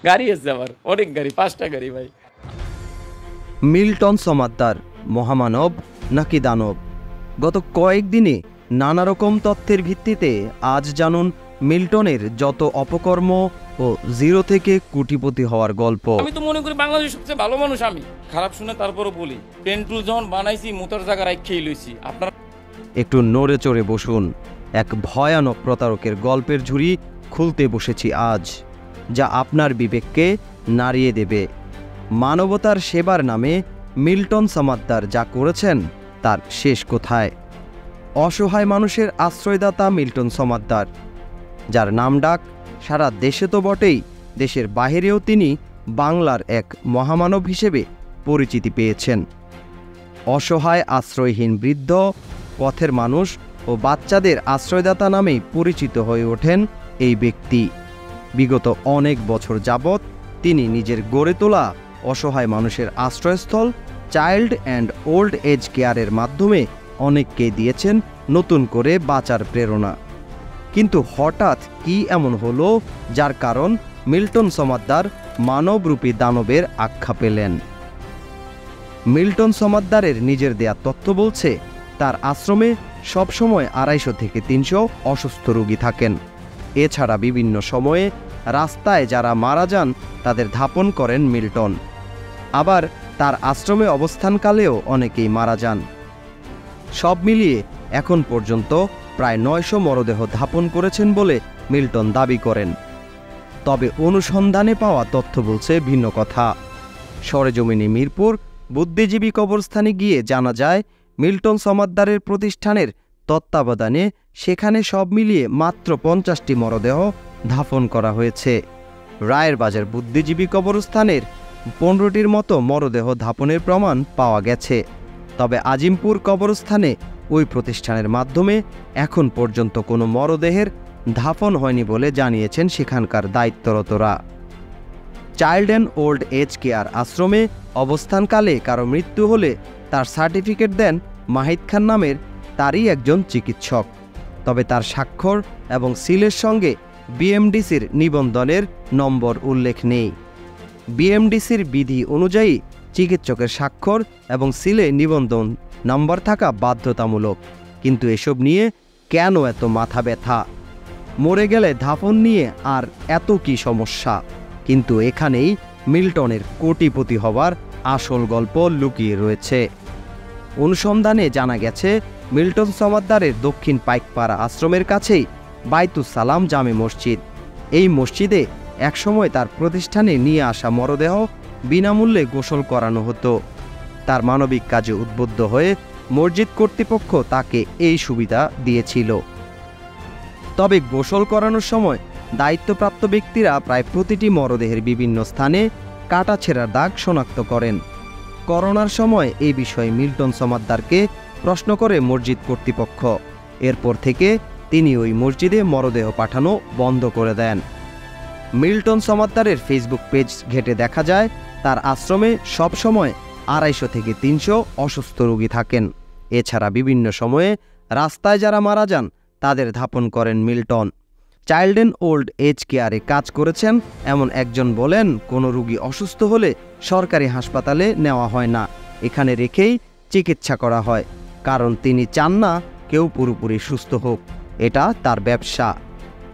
গাড়ি আছে আমার, অনেক গাড়ি, 5টা গাড়ি ভাই। মিল্টন সমাদ্দার মহামানব নাকি দানব? গত কয়েকদিনে নানা রকম তথ্যের ভিত্তিতে আজ জানুন মিল্টনের যত অপকর্ম ও জিরো থেকে কোটিপতি হওয়ার গল্প। আমি তো মনে করি বাংলাদেশের সবচেয়ে ভালো মানুষ আমি। খারাপ শুনে তারপরও বলি, পেন্টুল যখন বানাইছি মোটর জায়গা রাখিয়ে লইছি। আপনার একটু নড়ে চড়ে বসুন, এক ভয়ানক প্রতারকের গল্পের ঝুড়ি খুলতে বসেছি আজ, যা আপনার বিবেককে নাড়িয়ে দেবে। মানবতার সেবার নামে মিল্টন সমাদ্দার যা করেছেন তার শেষ কোথায়? অসহায় মানুষের আশ্রয়দাতা মিল্টন সমাদ্দার, যার নামডাক সারা দেশে তো বটেই, দেশের বাহিরেও তিনি বাংলার এক মহামানব হিসেবে পরিচিতি পেয়েছেন। অসহায় আশ্রয়হীন বৃদ্ধ, পথের মানুষ ও বাচ্চাদের আশ্রয়দাতা নামেই পরিচিত হয়ে ওঠেন এই ব্যক্তি। বিগত অনেক বছর যাবৎ তিনি নিজের গড়ে তোলা অসহায় মানুষের আশ্রয়স্থল চাইল্ড অ্যান্ড ওল্ড এজ কেয়ারের মাধ্যমে অনেককে দিয়েছেন নতুন করে বাঁচার প্রেরণা। কিন্তু হঠাৎ কি এমন হলো যার কারণ মিল্টন সমাদ্দার মানবরূপী দানবের আখ্যা পেলেন? মিল্টন সমাদ্দারের নিজের দেয়া তথ্য বলছে, তার আশ্রমে সবসময় 250 থেকে 300 অসুস্থ রোগী থাকেন। এছাড়া বিভিন্ন সময়ে রাস্তায় যারা মারা যান তাদের দাফন করেন মিল্টন। আবার তার আশ্রমে অবস্থানকালেও অনেকেই মারা যান। সব মিলিয়ে এখন পর্যন্ত প্রায় 900 মরদেহ দাফন করেছেন বলে মিল্টন দাবি করেন। তবে অনুসন্ধানে পাওয়া তথ্য বলছে ভিন্ন কথা। সরেজমিনে মিরপুর বুদ্ধিজীবী কবরস্থানে গিয়ে জানা যায়, মিল্টন সমাদ্দারের প্রতিষ্ঠানের তত্ত্বাবধানে সেখানে সব মিলিয়ে মাত্র 50টি মরদেহ দাফন করা হয়েছে। রায়ের বাজার বুদ্ধিজীবী কবরস্থানের 15টির মতো মরদেহ দাফনের প্রমাণ পাওয়া গেছে। তবে আজিমপুর কবরস্থানে ওই প্রতিষ্ঠানের মাধ্যমে এখন পর্যন্ত কোনো মরদেহের দাফন হয়নি বলে জানিয়েছেন সেখানকার দায়িত্বরতরা। Child and old age care আশ্রমে অবস্থানকালে কারো মৃত্যু হলে তার সার্টিফিকেট দেন মাহিদ খান নামের তারই একজন চিকিৎসক। তবে তার স্বাক্ষর এবং সিলের সঙ্গে বিএমডিসির নিবন্ধনের নম্বর উল্লেখ নেই। বিএমডিসির বিধি অনুযায়ী চিকিৎসকের স্বাক্ষর এবং সিলে নিবন্ধন নম্বর থাকা বাধ্যতামূলক। কিন্তু এসব নিয়ে কেন এত মাথা ব্যথা? মরে গেলে দাফন নিয়ে আর এত কি সমস্যা? কিন্তু এখানেই মিল্টনের কোটিপতি হওয়ার আসল গল্প লুকিয়ে রয়েছে। অনুসন্ধানে জানা গেছে, মিল্টন সমাদ্দারের দক্ষিণ পাইকপাড়া আশ্রমের কাছেই বাইতুস সালাম জামে মসজিদ। এই মসজিদে একসময় তার প্রতিষ্ঠানে নিয়ে আসা মরদেহ বিনামূল্যে গোসল করানো হতো। তার মানবিক কাজে উদ্বুদ্ধ হয়ে মসজিদ কর্তৃপক্ষ তাকে এই সুবিধা দিয়েছিল। তবে গোসল করানোর সময় দায়িত্বপ্রাপ্ত ব্যক্তিরা প্রায় প্রতিটি মরদেহের বিভিন্ন স্থানে কাটাছেঁড়ার দাগ শনাক্ত করেন। করোনার সময় এই বিষয়ে মিল্টন সমাদ্দারকে প্রশ্ন করে মসজিদ কর্তৃপক্ষ। এরপর থেকে তিনি ওই মসজিদে মরদেহ পাঠানো বন্ধ করে দেন। মিল্টন সমাদ্দারের ফেসবুক পেজ ঘেঁটে দেখা যায়, তার আশ্রমে সবসময় 250 থেকে 300 অসুস্থ রোগী থাকেন। এছাড়া বিভিন্ন সময়ে রাস্তায় যারা মারা যান তাদের দাফন করেন Milton. Child and old age কেয়ারে কাজ করেছেন এমন একজন বলেন, কোনো রোগী অসুস্থ হলে সরকারি হাসপাতালে নেওয়া হয় না, এখানে রেখেই চিকিৎসা করা হয়। কারণ তিনি চান না কেউ পুরোপুরি সুস্থ হোক, এটা তার ব্যবসা।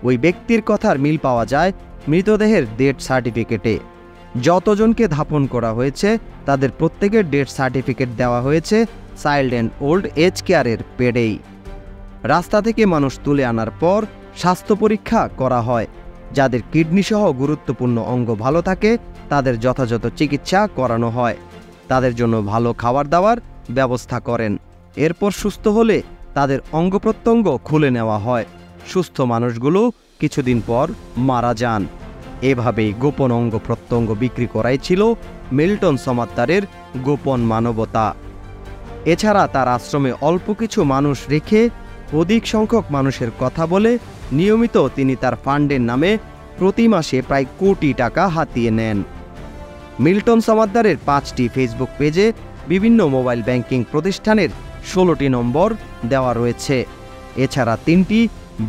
ওই ব্যক্তির কথার মিল পাওয়া যায় মৃতদেহের ডেথ সার্টিফিকেটে। যতজনকে দাফন করা হয়েছে তাদের প্রত্যেকের ডেথ সার্টিফিকেট দেওয়া হয়েছে চাইল্ড অ্যান্ড ওল্ড এজ কেয়ারের পেডেই। রাস্তা থেকে মানুষ তুলে আনার পর স্বাস্থ্য পরীক্ষা করা হয়। যাদের কিডনি সহ গুরুত্বপূর্ণ অঙ্গ ভালো থাকে তাদের যথাযথ চিকিৎসা করানো হয়। তাদের জন্য ভালো খাবার দাবার ব্যবস্থা করেন। এরপর সুস্থ হলে তাদের অঙ্গ প্রত্যঙ্গ খুলে নেওয়া হয়। সুস্থ মানুষগুলো কিছুদিন পর মারা যান। এভাবেই গোপন অঙ্গ প্রত্যঙ্গ বিক্রি করাই ছিল মিল্টন সমাদ্দারের গোপন মানবতা। এছাড়া তার আশ্রমে অল্প কিছু মানুষ রেখে অধিক সংখ্যক মানুষের কথা বলে নিয়মিত তিনি তার ফান্ডের নামে প্রতি মাসে প্রায় কোটি টাকা হাতিয়ে নেন। মিল্টন সমাদ্দারের 5টি ফেসবুক পেজে বিভিন্ন মোবাইল ব্যাংকিং প্রতিষ্ঠানের 16টি নম্বর দেওয়া রয়েছে। এছাড়া 3টি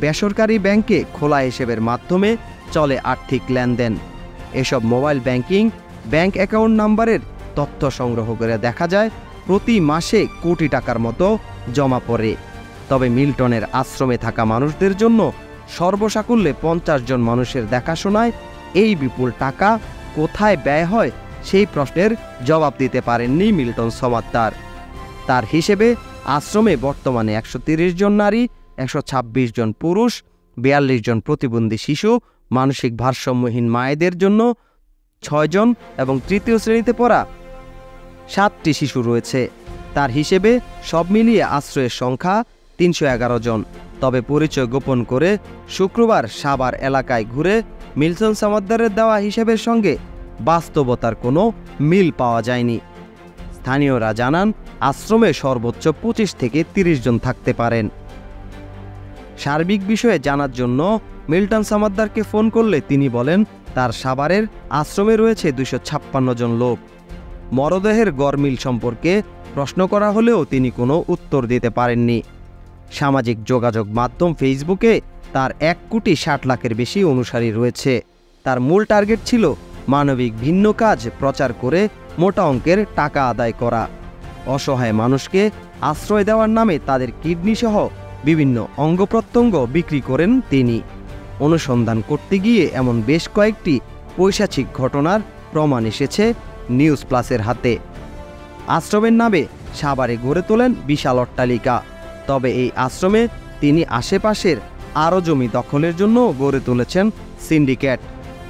বেসরকারি ব্যাংকে খোলা হিসেবের মাধ্যমে চলে আর্থিক লেনদেন। এসব মোবাইল ব্যাংকিং ব্যাংক অ্যাকাউন্ট নাম্বারের তথ্য সংগ্রহ করে দেখা যায় প্রতি মাসে কোটি টাকার মতো জমা পড়ে। তবে মিল্টনের আশ্রমে থাকা মানুষদের জন্য সর্বসাকুল্যে 50 জন মানুষের দেখাশোনায় এই বিপুল টাকা কোথায় ব্যয় হয় সেই প্রশ্নের জবাব দিতে পারেননি মিল্টন সমাদ্দার। তার হিসেবে আশ্রমে বর্তমানে 130 জন নারী, 126 জন পুরুষ, 42 জন প্রতিবন্ধী শিশু, মানসিক ভারসাম্যহীন মায়েদের জন্য 6 জন এবং তৃতীয় শ্রেণীতে পড়া 7টি শিশু রয়েছে। তার হিসেবে সব মিলিয়ে আশ্রয়ের সংখ্যা 311 জন। তবে পরিচয় গোপন করে শুক্রবার সাভার এলাকায় ঘুরে মিল্টন সমাদ্দারের দেওয়া হিসেবের সঙ্গে বাস্তবতার কোনো মিল পাওয়া যায়নি। স্থানীয়রা জানান আশ্রমে সর্বোচ্চ 25 থেকে 30 জন থাকতে পারেন। সার্বিক বিষয়ে জানার জন্য মিল্টন সমাদ্দারকে ফোন করলে তিনি বলেন তার সাভারের আশ্রমে রয়েছে 256 জন লোক। মরদেহের গড়মিল সম্পর্কে প্রশ্ন করা হলেও তিনি কোনো উত্তর দিতে পারেননি। সামাজিক যোগাযোগ মাধ্যম ফেসবুকে তার 1,60,00,000-এর বেশি অনুসারী রয়েছে। তার মূল টার্গেট ছিল মানবিক ভিন্ন কাজ প্রচার করে মোটা অঙ্কের টাকা আদায় করা। অসহায় মানুষকে আশ্রয় দেওয়ার নামে তাদের কিডনি সহ বিভিন্ন অঙ্গপ্রত্যঙ্গ বিক্রি করেন তিনি। অনুসন্ধান করতে গিয়ে এমন বেশ কয়েকটি পৈশাচিক ঘটনার প্রমাণ এসেছে নিউজ প্লাসের হাতে। আশ্রমের নামে সাভারে গড়ে তোলেন বিশাল অট্টালিকা। তবে এই আশ্রমে তিনি আশেপাশের আরও জমি দখলের জন্য গড়ে তুলেছেন সিন্ডিকেট।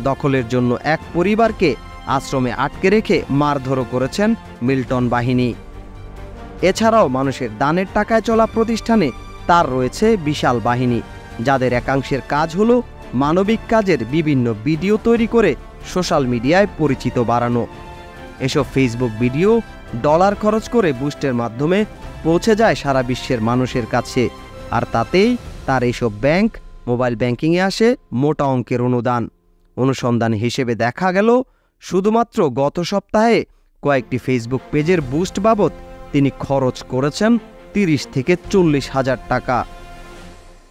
দখলের জন্য এক পরিবারকে আশ্রমে আটকে রেখে মারধরও করেছেন মিল্টন বাহিনী। এছাড়াও মানুষের দানের টাকায় চলা প্রতিষ্ঠানে তার রয়েছে বিশাল বাহিনী, যাদের একাংশের কাজ হলো মানবিক কাজের বিভিন্ন ভিডিও তৈরি করে সোশ্যাল মিডিয়ায় পরিচিত বাড়ানো। এসব ফেসবুক ভিডিও ডলার খরচ করে বুস্টের মাধ্যমে পৌঁছে যায় সারা বিশ্বের মানুষের কাছে। আর তাতেই তার এইসব ব্যাংক মোবাইল ব্যাংকিংয়ে আসে মোটা অঙ্কের অনুদান। অনুসন্ধান হিসেবে দেখা গেল শুধুমাত্র গত সপ্তাহে কয়েকটি ফেসবুক পেজের বুস্ট বাবদ তিনি খরচ করেছেন 30 থেকে 40 হাজার টাকা।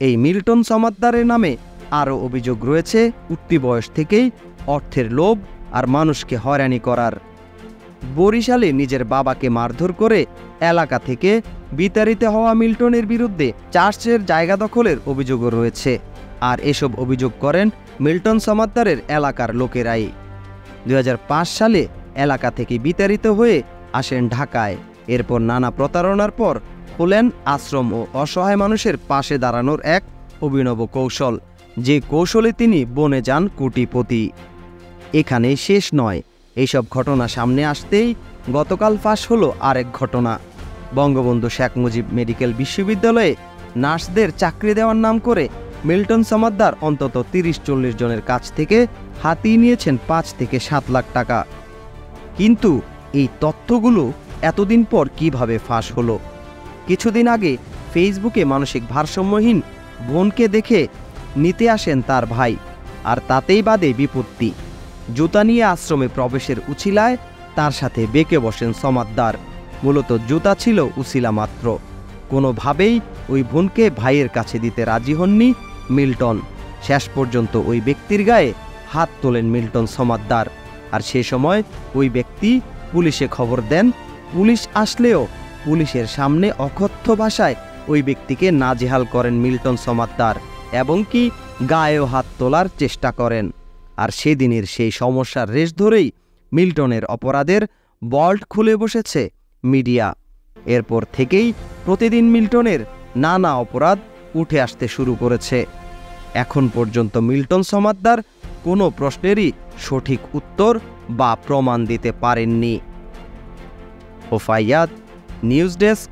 এই মিল্টন সমাদ্দারের নামে আরও অভিযোগ রয়েছে উঠতি বয়স থেকেই অর্থের লোভ আর মানুষকে হয়রানি করার। বরিশালে নিজের বাবাকে মারধর করে এলাকা থেকে বিতাড়িত হওয়া মিল্টনের বিরুদ্ধে চার্চের জায়গা দখলের অভিযোগও রয়েছে। আর এসব অভিযোগ করেন মিল্টন সমাদ্দারের এলাকার লোকেরাই। 2005 সালে এলাকা থেকে বিতাড়িত হয়ে আসেন ঢাকায়। এরপর নানা প্রতারণার পর হলেন আশ্রম ও অসহায় মানুষের পাশে দাঁড়ানোর এক অভিনব কৌশল, যে কৌশলে তিনি বনে যান কোটিপতি। এখানেই শেষ নয়। এইসব ঘটনা সামনে আসতেই গতকাল ফাঁস হলো আরেক ঘটনা। বঙ্গবন্ধু শেখ মুজিব মেডিকেল বিশ্ববিদ্যালয়ে নার্সদের চাকরি দেওয়ার নাম করে মিল্টন সমাদ্দার অন্তত 30-40 জনের কাছ থেকে হাতিয়ে নিয়েছেন 5 থেকে 7 লাখ টাকা। কিন্তু এই তথ্যগুলো এতদিন পর কিভাবে ফাঁস হলো? কিছুদিন আগে ফেসবুকে মানসিক ভারসাম্যহীন বোনকে দেখে নিতে আসেন তার ভাই, আর তাতেই বাদে বিপত্তি। জুতা নিয়ে আশ্রমে প্রবেশের উছিলায় তার সাথে বেঁকে বসেন সমাদ্দার। মূলত জুতা ছিল উছিলা মাত্র। কোনোভাবেই ওই বোনকে ভাইয়ের কাছে দিতে রাজি হননি মিল্টন। শেষ পর্যন্ত ওই ব্যক্তির গায়ে হাত তোলেন মিল্টন সমাদ্দার। আর সে সময় ওই ব্যক্তি পুলিশে খবর দেন। পুলিশ আসলেও পুলিশের সামনে অকথ্য ভাষায় ওই ব্যক্তিকে নাজেহাল করেন মিল্টন সমাদ্দার, এবং কি গায়েও হাত তোলার চেষ্টা করেন। আর সেদিনের সেই সমস্যার রেশ ধরেই মিল্টনের অপরাধের বল্ট খুলে বসেছে মিডিয়া। এরপর থেকেই প্রতিদিন মিল্টনের নানা অপরাধ উঠে আসতে শুরু করেছে। এখন পর্যন্ত মিল্টন সমাদ্দার কোনো প্রশ্নেরই সঠিক উত্তর বা প্রমাণ দিতে পারেননি। ওফাইয়াদ, নিউজ ডেস্ক,